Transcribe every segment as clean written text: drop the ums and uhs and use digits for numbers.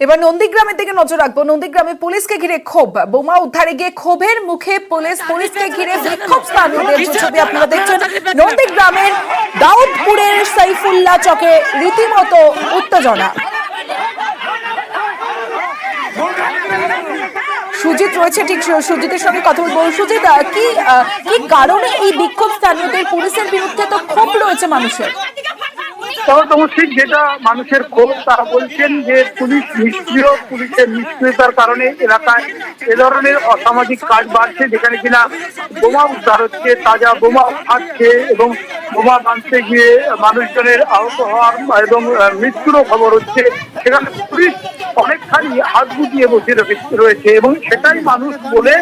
এবার নন্দীগ্রামের দিকে নজর রাখবো। নন্দীগ্রামে পুলিশকে ঘিরে ক্ষোভ, বোমা উদ্ধারে গিয়ে ক্ষোভের মুখে পুলিশকে ঘিরে বিক্ষোভ স্থানীয়দের। যে ছবি আপনারা দেখছেন, নন্দীগ্রামের দাউদপুরের সাইফুল্লাহ চকে রীতিমতো উত্তেজনা। সুজিত রয়েছে, ঠিক সুজিতের সঙ্গে কথা বলবো। সুজিত, কি কারণে এই বিক্ষোভ স্থানীয়দের? পুলিশের বিরুদ্ধে তো ক্ষোভ রয়েছে মানুষের। যেটা মানুষের ক্ষোভ, তারা বলছেন যে পুলিশ নিষ্ক্রিয়, পুলিশের নিষ্ক্রিয়তার কারণে এলাকায় এ ধরনের অসামাজিক কাজ বাড়ছে, যেখানে কিনা বোমা উদ্ধার হচ্ছে, তাজা বোমা ফাটছে এবং বোমা বাঁধতে গিয়ে মানুষজনের আহত হওয়ার এবং মৃত্যুরও খবর হচ্ছে। সেখানে পুলিশ অনেকখানি হাত গুটিয়ে বসে রয়েছে এবং সেটাই মানুষ বলে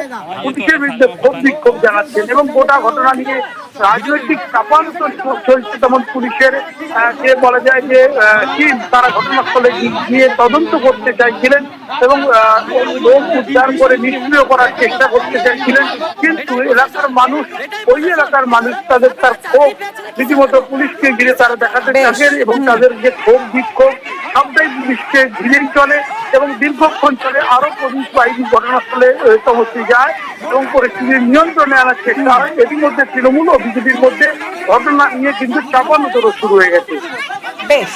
পুলিশের বিরুদ্ধে ক্ষোভ বিক্ষোভ জানাচ্ছেন। এবং গোটা ঘটনা নিয়ে রাজনৈতিক চাপানুতর চলছে। তেমন পুলিশের যে বলা যায় যে টিম, তারা ঘটনাস্থলে গিয়ে তদন্ত করতে চাইছিলেন এবং লোক উদ্ধার করে নিষ্ক্রিয় করার চেষ্টা করতে চাইছিলেন, কিন্তু এলাকার মানুষ, ওই এলাকার মানুষ তার ক্ষোভ রীতিমতো পুলিশকে ঘিরে তারা দেখাতে থাকেন এবং তাদের যে ক্ষোভ বিক্ষোভ সবটাই পুলিশকে ঘিরেই চলে এবং দীর্ঘক্ষণ চলে। আরো পুলিশ বাহিনী ঘটনাস্থলে পৌঁছে যায় এবং পরিস্থিতির নিয়ন্ত্রণে আনার চেষ্টা হয়। এটির মধ্যে তৃণমূল ও বিজেপির মধ্যে ঘটনা নিয়ে কিন্তু চাপানোতর শুরু হয়ে গেছে। বেশ,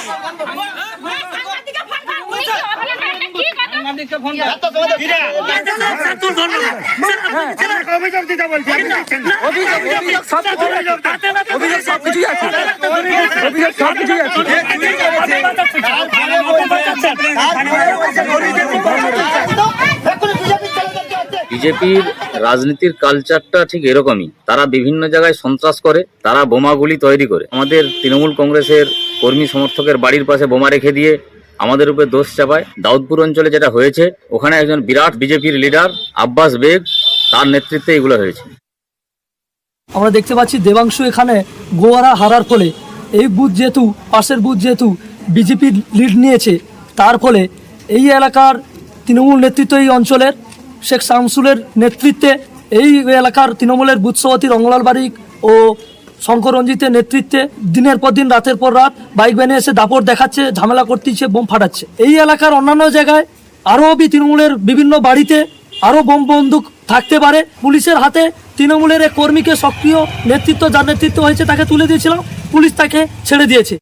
বিজেপির রাজনীতির কালচারটা ঠিক এরকমই। তারা বিভিন্ন জায়গায় সন্ত্রাস করে, তারা বোমাগুলি তৈরি করে। আমাদের তৃণমূল কংগ্রেসের কর্মী সমর্থকের বাড়ির পাশে বোমা রেখে দিয়ে আমাদের উপরে দোষ চাপায়। দাউদপুর অঞ্চলে যেটা হয়েছে, ওখানে একজন বিরাট বিজেপির লিডার আব্বাস বেগ, তার নেতৃত্বে এগুলো হয়েছে। আমরা দেখতে পাচ্ছি দেবাংশু এখানে গোয়ারা হারার ফলে, এই বুথ যেহেতু পাশের বুথ যেহেতু বিজেপি লিড নিয়েছে, তার ফলে এই এলাকার তৃণমূল নেতৃত্ব, এই অঞ্চলের শেখ শামসুলের নেতৃত্বে এই এলাকার তৃণমূলের বুথ সভাপতি রঙ্গলাল বারিক ও শঙ্কর রঞ্জিতের নেতৃত্বে দিনের পর দিন, রাতের পর রাত বাইক ভ্যানে এসে দাপট দেখাচ্ছে, ঝামেলা করতেছে, বোম ফাটাচ্ছে। এই এলাকার অন্যান্য জায়গায় আরও তৃণমূলের বিভিন্ন বাড়িতে আরও বোম বন্দুক থাকতে পারে। পুলিশের হাতে তৃণমূলের এক কর্মীকে, সক্রিয় নেতৃত্ব, যার নেতৃত্ব হয়েছে, তাকে তুলে দিয়েছিলাম, পুলিশ তাকে ছেড়ে দিয়েছে।